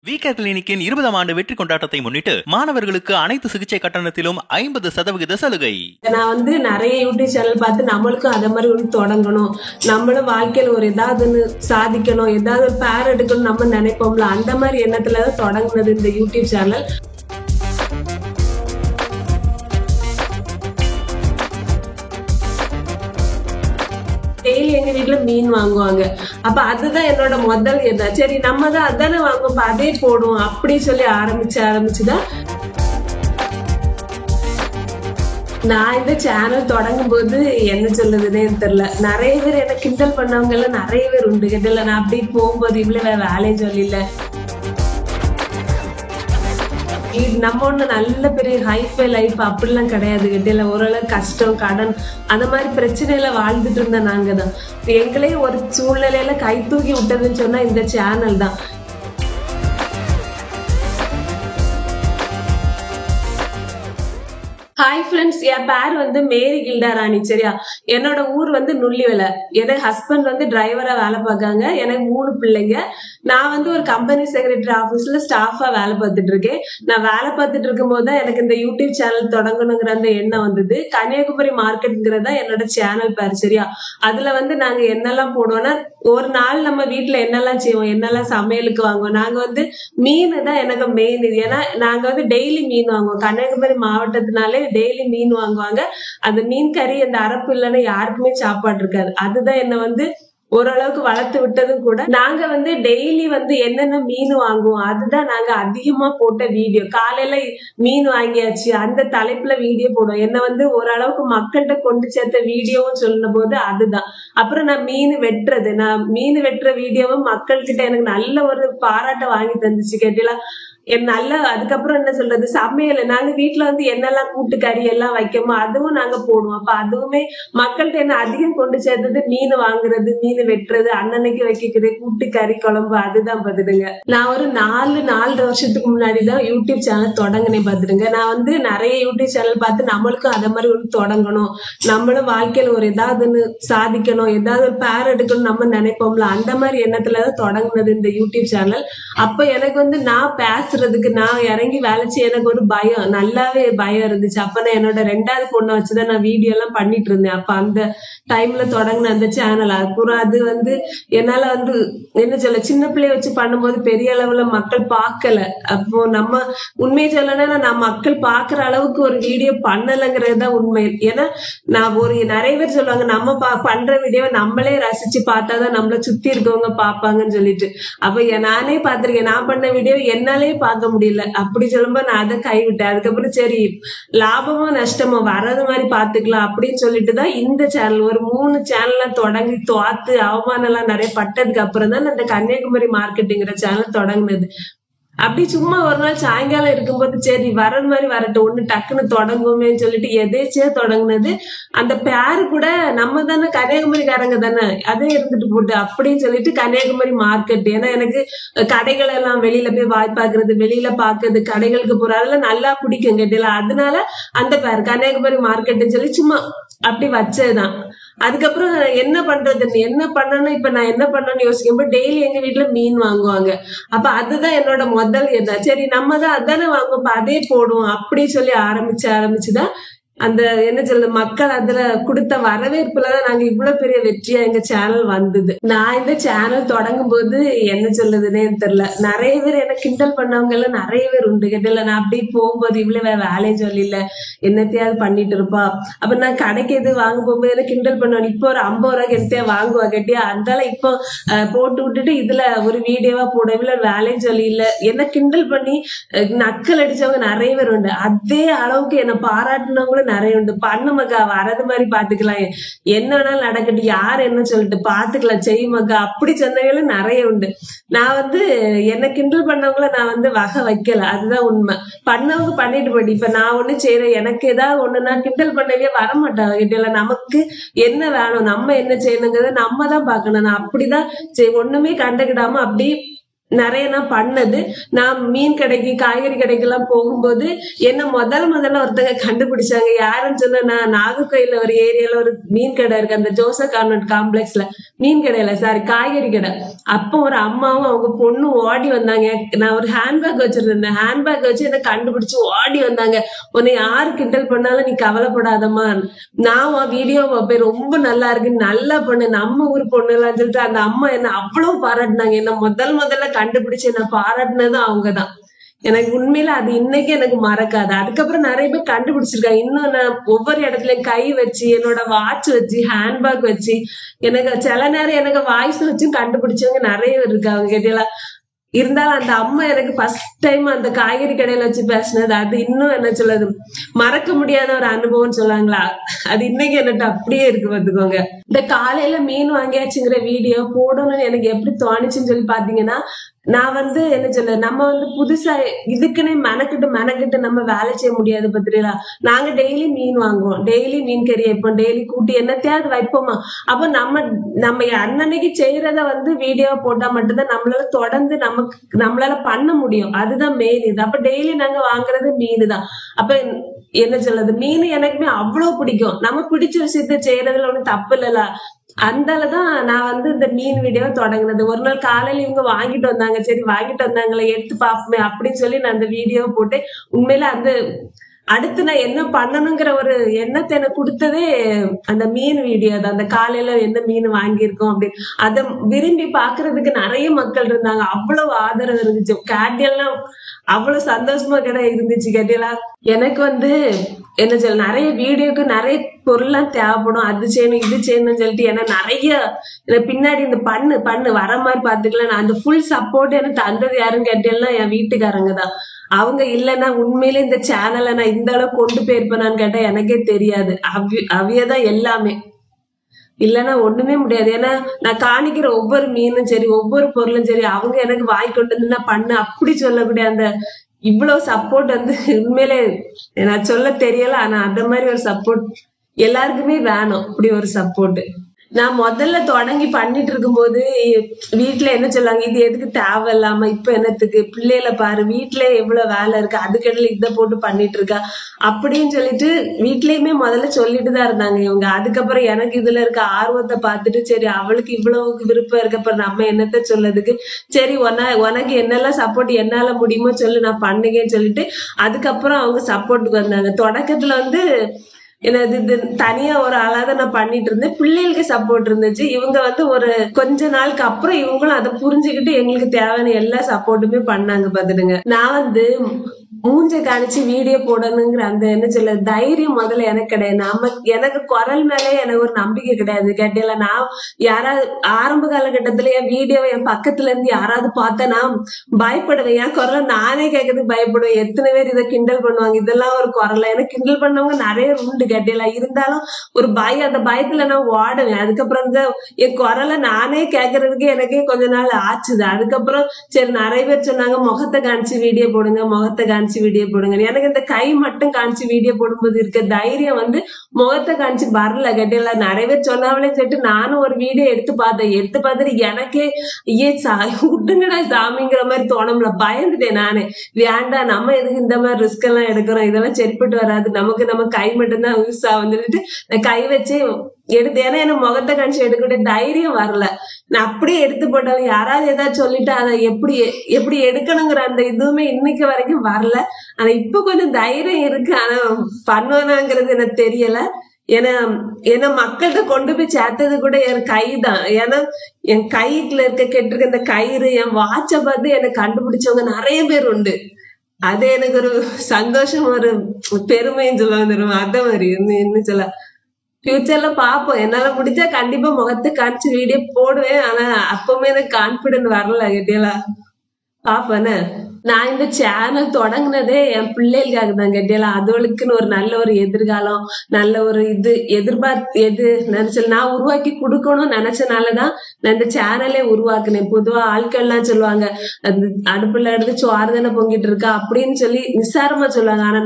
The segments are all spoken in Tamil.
விகேர் கிளினிக்கின் 20ஆம் ஆண்டு வெற்றி கொண்டாட்டத்தை முன்னிட்டு மாணவர்களுக்கு அனைத்து சிகிச்சை கட்டணத்திலும் 50% சலுகை. நான் நிறைய யூடியூப் சேனல் பார்த்து நம்மளுக்கும் அதே மாதிரி ஒன்று தொடங்கணும், நம்மளும் வாழ்க்கையில ஒரு ஏதாவது சாதிக்கணும், ஏதாவது ஒரு பேர் எடுக்கணும் நம்ம நினைப்போம்ல, அந்த மாதிரி எண்ணத்துலதான் தொடங்குனது இந்த யூடியூப் சேனல். டெய்லி எங்க வீட்டுல மீன் வாங்குவாங்க. அப்ப அதுதான் என்னோட முதல் என்ன, சரி நம்ம தான் அதானே வாங்குவோம் அதே போடுவோம் அப்படி சொல்லி ஆரம்பிச்சுதான் நான் இந்த சேனல் தொடங்கும் போது என்ன சொல்லுதுன்னே தெரியல. நிறைய பேர் என்ன கிண்டல் பண்ணவங்க எல்லாம் நிறைய பேர் உண்டு. கேட்டல நான் அப்படி போகும்போது இவ்வளவு வேலையை சொல்லல, நம்ம ஒண்ணு நல்ல பெரிய ஹைஃபை லைஃப் அப்படிலாம் கிடையாது. கேட்டல ஓரளவு கஷ்டம் கடன் அந்த மாதிரி பிரச்சனையில வாழ்ந்துட்டு இருந்த நாங்க தான். எங்களே ஒரு சூழ்நிலையில கை தூக்கி விட்டதுன்னு சொன்னா இந்த சேனல் தான். ஹாய் ஃப்ரெண்ட்ஸ், என் பேர் மேரி கில்டா ராணி. சரியா, என்னோட ஊர் நுள்ளிவலை. எனக்கு ஹஸ்பண்ட் டிரைவரா வேலை பார்க்காங்க. எனக்கு 3 பிள்ளைங்க. நான் ஒரு கம்பெனி செக்ரட்டரி ஆபீஸ்ல ஸ்டாஃபா வேலை பார்த்துட்டு இருக்கேன். நான் வேலை பார்த்துட்டு இருக்கும் போதுதான் எனக்கு இந்த யூடியூப் சேனல் தொடங்கணுங்கிற அந்த எண்ணம் வந்தது. கன்னியாகுமரி மார்க்கெட்ங்கிறதா என்னோட சேனல் பேர். சரியா, அதுல நாங்க என்னெல்லாம் போடுவோம்னா, ஒரு நாள் நம்ம வீட்டுல என்னெல்லாம் செய்வோம், என்னெல்லாம் சமையலுக்கு வாங்குவோம். நாங்க மீன் தான் எனக்கு மெயின் இது. ஏன்னா நாங்க டெய்லி மீன் வாங்குவோம். கன்னியாகுமரி மாவட்டத்தினாலே டெய்லி மீன் வாங்குவாங்க. அந்த மீன் கறி அந்த அரப்பு இல்லைன்னா யாருக்குமே சாப்பாடு இருக்காது. அதுதான் என்ன ஓரளவுக்கு வளர்த்து விட்டதும் கூட. நாங்க டெய்லி என்னென்ன மீன் வாங்குவோம் அதுதான் நாங்க அதிகமா போட்ட வீடியோ. காலையில மீன் வாங்கியாச்சு அந்த தலைப்புல வீடியோ போடுவோம். என்ன ஓரளவுக்கு மக்கள்கிட்ட கொண்டு சேர்த்த வீடியோவும் சொல்லுன போது அதுதான். அப்புறம் நான் மீன் வெட்டுற வீடியோவும் மக்கள்கிட்ட எனக்கு நல்ல ஒரு பாராட்ட வாங்கி தந்துச்சு. கேட்டீங்களா, அதுக்கப்புறம் என்ன சொல்றது, சமையல் நாங்க வீட்டுல என்னெல்லாம் கூட்டு கறி எல்லாம் வைக்கமோ அதுவும் நாங்க போடுவோம். அப்ப அதுவுமே மக்கள்கிட்ட என்ன அதிகம் கொண்டு சேர்த்தது மீன் வாங்குறது, மீன் வெட்டுறது, அன்னன்னைக்கு வைக்கிறது, கூட்டு கறி குழம்பு, அதுதான் பாத்துடுங்க. நான் ஒரு 4-4.5 வருஷத்துக்கு முன்னாடிதான் யூடியூப் சேனல் தொடங்கினேன் பாத்துடுங்க. நான் நிறைய யூடியூப் சேனல் பார்த்து நம்மளுக்கும் அதே மாதிரி ஒன்று தொடங்கணும், நம்மளும் வாழ்க்கையில ஒரு ஏதாவது சாதிக்கணும், ஏதாவது ஒரு பேர் எடுக்கணும் நம்ம நினைப்போம்ல, அந்த மாதிரி எண்ணத்துலதான் தொடங்குனது இந்த யூடியூப் சேனல். அப்ப எனக்கு நான் பேசுறதுக்கு, நான் இறங்கி வேலை செய்ய எனக்கு ஒரு பயம், நல்லாவே பயம் இருந்துச்சு. அப்ப நான் என்னோட 2வது பொண்ணை வச்சுதான் நான் வீடியோ எல்லாம் பண்ணிட்டு இருந்தேன். அப்ப அந்த டைம்ல தொடங்கின அந்த சேனல். அப்புறம் அது என்னால என்ன சொல்ல, சின்ன பிள்ளைய வச்சு பண்ணும்போது பெரிய அளவுல மக்கள் பார்க்கல. அப்போ நம்ம உண்மையை சொல்லணும்னா நான் மக்கள் பாக்குற அளவுக்கு ஒரு வீடியோ பண்ணலைங்கிறது தான் உண்மை. ஏன்னா நான் நிறைய பேர் சொல்லுவாங்க நம்ம பண்ற வீடியோவை நம்மளே ரசிச்சு பார்த்தாதான் நம்மள சுத்தி இருக்கவங்க பாப்பாங்கன்னு சொல்லிட்டு. அப்ப நானே பாத்திருக்கேன், நான் பண்ண வீடியோ என்னாலே பார்க்க முடியல. அப்படி சொல்லும்போது நான் அதை கைவிட்டேன். அதுக்கப்புறம் சரி லாபமோ நஷ்டமோ வர்றது மாதிரி பாத்துக்கலாம் அப்படின்னு சொல்லிட்டுதான் இந்த சேனல் ஒரு 3 சேனல்ல தொடங்கி தோத்து அவமானம் எல்லாம் நிறைய பட்டதுக்கு அப்புறம் தான் இந்த கன்னியாகுமரி மார்க்கெட்டுங்கிற சேனல் தொடங்குனது. அப்படி சும்மா ஒரு நாள் சாயங்காலம் இருக்கும்போது சரி வர்றது மாதிரி வரட்டும், ஒண்ணு டக்குன்னு தொடங்குமேன்னு சொல்லிட்டு எதேச்சியா தொடங்குனது. அந்த பேரு கூட நம்ம தானே கன்னியாகுமரிக்காரங்க தானே, அதே இருந்துட்டு போட்டு அப்படின்னு சொல்லிட்டு கன்னியாகுமரி மார்க்கெட். ஏன்னா எனக்கு கடைகள் எல்லாம் வெளியில போய் வாய் பாக்குறது, வெளியில பாக்குறது, கடைகளுக்கு போறது அதெல்லாம் நல்லா பிடிக்கும். கேட்டீங்களா, அதனால அந்த பேர் கன்னியாகுமரி மார்க்கெட்னு சொல்லி சும்மா அப்படி வச்சதுதான். அதுக்கப்புறம் என்ன பண்ணணும், இப்ப நான் என்ன பண்ணணும்னு யோசிக்கும்போது டெய்லி எங்க வீட்டுல மீன் வாங்குவாங்க. அப்ப அதுதான் என்னோட முதல் என்ன, சரி நம்ம தான் அதானே வாங்குவோம் அதே போடுவோம் அப்படி சொல்லி ஆரம்பிச்சுதான் அந்த என்ன சொல்றது, மக்கள் அதுல கொடுத்த வரவேற்புலதான் நாங்க இவ்வளவு பெரிய வெற்றியா எங்க சேனல் வந்தது. நான் இந்த சேனல் தொடங்கும் போது என்ன சொல்லுதுன்னே தெரியல. நிறைய பேர் என்ன கிண்டல் பண்ணவங்க எல்லாம் நிறைய பேர் உண்டு. கேட்டல நான் அப்படி போகும்போது இவ்வளவு வேலையை சொல்லல, என்னத்தையாவது பண்ணிட்டு இருப்பா. அப்ப நான் கடைக்கு எது வாங்க போகும்போது கிண்டல் பண்ணுவேன். இப்போ ஒரு 50 ரூபாய்க்கு என்னத்தையா வாங்குவா கேட்டியா, அதனால இப்போ போட்டு விட்டுட்டு இதுல ஒரு வீடியோவா போட இவ்வளவு வேலைன்னு சொல்லி இல்ல என்ன கிண்டல் பண்ணி நக்கல் அடிச்சவங்க நிறைய பேர் உண்டு. அதே அளவுக்கு என்ன பாராட்டினவங்களும் நிறைய உண்டு. பண்ணுமக்கா வரது மாதிரி பாத்துக்கலாம், என்ன வேணாலும் நடக்கட்டும், யாரு என்ன சொல்லிட்டு பாத்துக்கலாம் செய்யுமக்கா அப்படி சொன்னவங்களும் நிறைய உண்டு. நான் என்ன கிண்டல் பண்ணவங்கள நான் வகை வைக்கல, அதுதான் உண்மை. பண்ணவங்க பண்ணிட்டு போயிட்டு இப்ப நான் ஒண்ணு செய்யறேன், எனக்கு ஏதாவது ஒண்ணுன்னா கிண்டல் பண்ணவே வரமாட்டாங்க. கிட்ட நமக்கு என்ன வேணும், நம்ம என்ன செய்யணுங்கிறத நம்ம தான் பாக்கணும். நான் அப்படிதான் ஒண்ணுமே கண்டுக்கிடாம அப்படி நிறைய நான் பண்ணது. நான் மீன் கடைக்கு காய்கறி கடைக்கு எல்லாம் போகும்போது என்ன முதல்ல ஒருத்தங்க கண்டுபிடிச்சாங்க. யாருன்னு சொன்னா, நான் நாகர்கோயில்ல ஒரு ஏரியால ஒரு மீன் கடை இருக்கு, அந்த ஜோசப் கான்வென்ட் காம்ப்ளெக்ஸ்ல. மீன் கடையில சாரி காய்கறி கடை. அப்போ ஒரு அம்மாவும் அவங்க பொண்ணும் ஓடி வந்தாங்க. நான் ஒரு ஹேண்ட்பேக் வச்சிருந்தேன், ஹேண்ட்பேக் வச்சு என்ன கண்டுபிடிச்சு ஓடி வந்தாங்க. உன்னை யாரு கிண்டல் பண்ணாலும் நீ கவலைப்படாதம்மா, நான் வீடியோ பார்ப்பேன், ரொம்ப நல்லா இருக்கு, நல்லா பண்ணு, நம்ம ஊர் பொண்ணு எல்லாம் சொல்லிட்டு அந்த அம்மா என்ன அவ்வளவு பாராட்டினாங்க. என்ன முதல்ல கண்டுபிடிச்சு என்ன பாராட்டினதும் அவங்கதான். எனக்கு உண்மையில அது இன்னைக்கு எனக்கு மறக்காது. அதுக்கப்புறம் நிறைய பேர் கண்டுபிடிச்சிருக்காங்க. இன்னும் நான் ஒவ்வொரு இடத்துலயும் கை வச்சு, என்னோட வாட்ச் வச்சு, ஹேண்ட்பேக் வச்சு, எனக்கு சில நேரம் எனக்கு வாய்ஸ் வச்சும் கண்டுபிடிச்சவங்க நிறைய பேர் இருக்காங்க கேட்டீங்களா. இருந்தாலும் அந்த அம்மா எனக்கு ஃபர்ஸ்ட் டைம் அந்த காய்கறி கடையில வச்சு பேசினது, அது இன்னும் என்ன சொல்லுது, மறக்க முடியாத ஒரு அனுபவம் சொல்லாங்களா, அது இன்னைக்கு என்னட்டு அப்படியே இருக்கு பாத்துக்கோங்க. இந்த காலையில மீன் வாங்கியாச்சுங்கிற வீடியோ போடணும்னு எனக்கு எப்படி தோணுச்சுன்னு சொல்லி பாத்தீங்கன்னா, நான் என்ன சொல்ல, நம்ம புதுசா இதுக்குன்னே மெனக்கிட்டு நம்ம வேலை செய்ய முடியாது பத்திரிகளா. நாங்க டெய்லி மீன் வாங்குவோம், டெய்லி மீன் கறி வைப்போம், டெய்லி கூட்டி என்னத்தையாவது வைப்போமா. அப்ப நம்ம அன்னன்னைக்கு செய்யறத வீடியோ போட்டா மட்டும்தான் நம்மளால தொடர்ந்து நம்மளால பண்ண முடியும். அதுதான் மெயின் இது. அப்ப டெய்லி நாங்க வாங்குறது மீன் தான். அப்ப என்ன சொல்றது, மீன் எனக்குமே அவ்வளவு பிடிக்கும். நம்ம பிடிச்ச விஷயத்த செய்யறதுல ஒண்ணும் தப்பு இல்லல. அந்தாலதான் நான் இந்த மீன் வீடியோ தொடங்கினது. ஒரு நாள் காலையில இவங்க வாங்கிட்டு வந்தாங்க, சரி வாங்கிட்டு வந்தாங்களே எடுத்து பாப்போமே அப்படின்னு சொல்லி நான் அந்த வீடியோ போட்டு, உண்மையில அடுத்து நான் என்ன பண்ணணுங்கிற ஒரு எண்ணத்தை எனக்கு கொடுத்ததே அந்த மீன் வீடியோ தான். அந்த காலையில என்ன மீன் வாங்கியிருக்கோம் அப்படின்னு அதை விரும்பி பாக்குறதுக்கு நிறைய மக்கள் இருந்தாங்க. அவ்வளவு ஆதரவு இருந்துச்சு. கேட்டியெல்லாம் அவ்வளவு சந்தோஷமா இருந்துச்சு கேட்டீங்களா. எனக்கு என்ன சொல்ல, நிறைய வீடியோக்கு நிறைய பொருள்லாம் தேவைப்படும், அது செய்யணும் இது செய்யணும்னு சொல்லிட்டு ஏன்னா நிறைய பின்னாடி இந்த பண்ணு வர மாதிரி பாத்துக்கலாம். நான் அந்த ஃபுல் சப்போர்ட் எனக்கு தந்தது யாருன்னு கேட்டீங்கன்னா என் வீட்டுக்காரங்க தான். அவங்க இல்லைன்னா உண்மையிலே இந்த சேனலை நான் இந்த அளவுக்கு கொண்டு போயிருப்பேனான்னு கேட்டா எனக்கே தெரியாது. அவியதான் எல்லாமே, இல்லன்னா ஒண்ணுமே முடியாது. ஏன்னா நான் காணிக்கிற ஒவ்வொரு மீனும் சரி, ஒவ்வொரு பொருளும் சரி, அவங்க எனக்கு வாங்கி கொண்டு வந்து நான் பண்ணு அப்படி சொல்லக்கூடிய அந்த இவ்வளவு சப்போர்ட் உண்மையிலே நான் சொல்ல தெரியல. ஆனா அந்த மாதிரி ஒரு சப்போர்ட் எல்லாருக்குமே வேணும். அப்படி ஒரு சப்போர்ட் நான் முதல்ல தொடங்கி பண்ணிட்டு இருக்கும்போது வீட்டுல என்ன சொல்லாங்க, இது எதுக்கு தேவையில்லாம இப்ப என்னத்துக்கு, பிள்ளைகளை பாரு வீட்டுல எவ்வளவு வேலை இருக்கு, அதுக்கடையில இதை போட்டு பண்ணிட்டு இருக்கா அப்படின்னு சொல்லிட்டு வீட்லயுமே முதல்ல சொல்லிட்டுதான் இருந்தாங்க இவங்க. அதுக்கப்புறம் எனக்கு இதுல இருக்க ஆர்வத்தை பார்த்துட்டு, சரி அவளுக்கு இவ்வளவு விருப்பம் இருக்கு, அப்புறம் நம்ம என்னத்த சொல்லதுக்கு, சரி உனக்கு என்னெல்லாம் சப்போர்ட் என்னால முடியுமோ சொல்லு, நான் பண்ணுங்கன்னு சொல்லிட்டு அதுக்கப்புறம் அவங்க சப்போர்ட்டுக்கு வந்தாங்க. தொடக்கத்துல இது தனியா ஒரு ஆளாதான் நான் பண்ணிட்டு இருந்தேன். பிள்ளைகளுக்கு சப்போர்ட் இருந்துச்சு. இவங்க ஒரு கொஞ்ச நாளுக்கு அப்புறம் இவங்களும் அதை புரிஞ்சுக்கிட்டு எங்களுக்கு தேவையான எல்லா சப்போர்ட்டுமே பண்ணாங்க பாத்துடுங்க. நான் மூஞ்ச காணிச்சு வீடியோ போடணுங்கிற அந்த என்ன சொல்ல தைரியம் முதல்ல எனக்கு கிடையாது. எனக்கு குரல் மேலே எனக்கு ஒரு நம்பிக்கை கிடையாது கேட்டீங்களா. நான் யாராவது ஆரம்ப காலகட்டத்துல என் வீடியோவை என் பக்கத்துல இருந்து யாராவது பார்த்தா நான் பயப்படுவேன். என் குரலை நானே கேட்கறதுக்கு பயப்படுவேன். எத்தனை பேர் இதை கிண்டல் பண்ணுவாங்க, இதெல்லாம் ஒரு குரலை எனக்கு கிண்டல் பண்ணவங்க நிறைய உண்டு கேட்டீங்களா. இருந்தாலும் ஒரு பயம், அந்த பயத்துல நான் ஓடுவேன். அதுக்கப்புறம் என் குரலை நானே கேட்கறதுக்கு எனக்கே கொஞ்ச நாள் ஆச்சுது. அதுக்கப்புறம் சரி நிறைய பேர் சொன்னாங்க முகத்தை காணிச்சு வீடியோ போடுங்க, முகத்தை காணிச்சு வீடியோ போடுங்க. எனக்கு இந்த கை மட்டும் காணிச்சு வீடியோ போடும்போது இருக்க தைரியம் முகத்தை காணிச்சு வரல கேட்டீங்களா. நிறைய பேர் சொன்னாவளே சொல்லிட்டு நானும் ஒரு வீடியோ எடுத்து பார்த்துட்டு எனக்கே விட்டுங்கடா சாமிங்கிற மாதிரி தோணும்ல, பயந்துட்டேன் நானே. வேண்டாம், நம்ம எதுக்கு இந்த மாதிரி ரிஸ்க் எல்லாம் எடுக்கிறோம், இதெல்லாம் செட்பட்டு வராது, நம்ம கை மட்டும்தான் யூஸ் ஆகுதுன்னுட்டு நான் கை வச்சு எடுத்து, ஏன்னா எனக்கு முகத்தை காணிச்சு எடுக்கக்கூடிய தைரியம் வரல. நான் அப்படியே எடுத்து போட்டாலும் யாராவது ஏதாவது சொல்லிட்டு அதை எப்படி எடுக்கணுங்கிற அந்த இதுவுமே இன்னைக்கு வரைக்கும் வரல. ஆனா இப்ப கொஞ்சம் தைரியம் இருக்கு. ஆனா பண்ணுவேனாங்கிறது எனக்கு தெரியல. ஏன்னா மக்கள்கிட்ட கொண்டு போய் சேர்த்தது கூட என் கை தான். ஏன்னா என் கைக்குள்ள கெட்டிருக்க இந்த கயிறு, என் வாட்சை பார்த்து எனக்கு கண்டுபிடிச்சவங்க நிறைய பேர் உண்டு. அது எனக்கு ஒரு சந்தோஷம், ஒரு பெருமைன்னு சொல்ல வந்துடும். அத மாதிரி என்ன சொல்ல, ஃபியூச்சர்ல பாப்போம். என்னால முடிஞ்சா கண்டிப்பா முகத்தை காமிச்சு வீடியோ போடுவேன். ஆனா அப்பவுமே எனக்கு கான்பிடன்ட் வரல கேட்டியலா. பாப்பேன்னு நான் இந்த சேனல் தொடங்கினதே என் பிள்ளைகளுக்காக தான் கேட்டியலா. அதுகளுக்குன்னு ஒரு நல்ல ஒரு எதிர்காலம், நல்ல ஒரு நினைச்ச நான் உருவாக்கி கொடுக்கணும்னு நினைச்சனாலதான் நான் இந்த சேனலே உருவாக்குனேன். பொதுவா ஆட்கள் எல்லாம் சொல்லுவாங்க, அடுப்புல எடுத்து சோறு தானே பொங்கிட்டு இருக்கா அப்படின்னு சொல்லி நிசாரமா சொல்லுவாங்க. ஆனா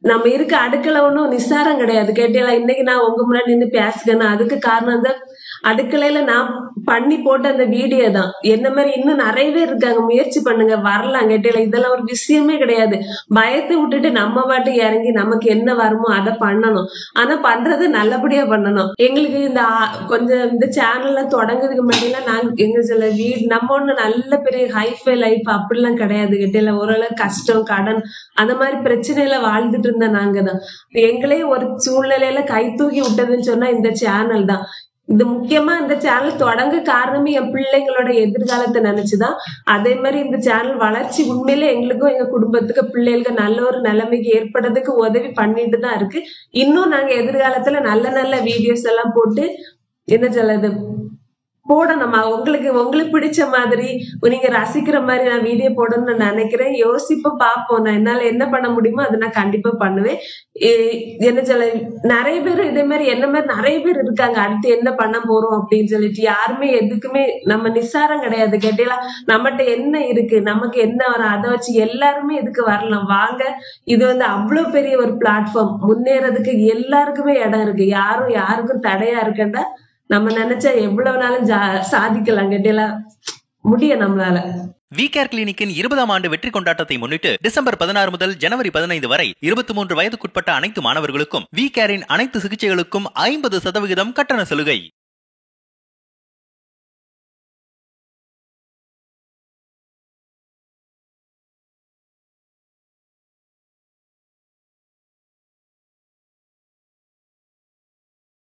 நம்ம இருக்க அடுக்கல ஒண்ணும் நிசாரம் கிடையாது கேட்டீங்களா. இன்னைக்கு நான் உங்க முன்னாடி நின்று பேசுகிறேன்னா அதுக்கு காரணம் தான் அதுக்குள்ள நான் பண்ணி போட்ட அந்த வீடியோ தான். என்ன மாதிரி இன்னும் நிறைய பேர் இருக்காங்க, முயற்சி பண்ணுங்க, வரலாம் கேட்டீங்களா. இதெல்லாம் ஒரு விஷயமே கிடையாது. பயத்தை விட்டுட்டு நம்ம பாட்டு இறங்கி நமக்கு என்ன வருமோ அதை பண்ணணும். ஆனா பண்றது நல்லபடியா பண்ணணும். எங்களுக்கு இந்த கொஞ்சம் இந்த சேனல்ல தொடங்குறதுக்கு முன்னாடிலாம் நாங்க எங்க சில வீடு நம்ம ஒண்ணு நல்ல பெரிய ஹைஃபை லைஃப் அப்படிலாம் கிடையாது கேட்டீங்களா. ஓரளவு கஷ்டம், கடன் அந்த மாதிரி பிரச்சனையில வாழ்ந்துட்டு இருந்த நாங்க தான். எங்களே ஒரு சூழ்நிலையில கை தூக்கி விட்டதுன்னு சொன்னா இந்த சேனல் தான். இது முக்கியமா இந்த சேனல் தொடங்க காரணமே என் பிள்ளைங்களோட எதிர்காலத்தை நினைச்சுதான். அதே மாதிரி இந்த சேனல் வளர்ச்சி உண்மையிலே எங்களுக்கும் எங்க குடும்பத்துக்கு பிள்ளைகளுக்கு நல்ல ஒரு நிலைமைக்கு ஏற்படுறதுக்கு உதவி பண்ணிட்டு தான் இருக்கு. இன்னும் நாங்க எதிர்காலத்துல நல்ல நல்ல வீடியோஸ் எல்லாம் போட்டு என்ன சொல்றது போடணுமா, உங்களுக்கு பிடிச்ச மாதிரி நீங்க ரசிக்கிற மாதிரி நான் வீடியோ போடணும்னு நினைக்கிறேன். யோசிப்போம், பார்ப்போம். நான் என்னால என்ன பண்ண முடியுமோ அதை நான் கண்டிப்பா பண்ணுவேன். என்ன சொல்ல, நிறைய பேர் இதே மாதிரி என்ன மாதிரி நிறைய பேர் இருக்காங்க. அடுத்து என்ன பண்ண போறோம் அப்படின்னு சொல்லிட்டு யாருமே எதுக்குமே நம்ம நிசாரம் கிடையாது கேட்டீங்களா. நம்மகிட்ட என்ன இருக்கு, நமக்கு என்ன வரும், அதை வச்சு எல்லாருமே இதுக்கு வரலாம் வாங்க. இது வந்து அவ்வளவு பெரிய ஒரு பிளாட்ஃபார்ம். முன்னேறதுக்கு எல்லாருக்குமே இடம் இருக்கு. யாருக்கும் தடையா இருக்கண்டா. நம்ம நினைச்சா எவ்வளவு நாளும் சாதிக்கலாம் கேட்டீங்களா. முடியும் நம்மளால. விகேர் கிளினிக்கின் 20ஆம் ஆண்டு வெற்றி கொண்டாட்டத்தை முன்னிட்டு டிசம்பர் 16 முதல் ஜனவரி 15 வரை 23 வயதுக்குட்பட்ட அனைத்து மாணவர்களுக்கும் விகேரின் அனைத்து சிகிச்சைகளுக்கும் 50% கட்டண சலுகை.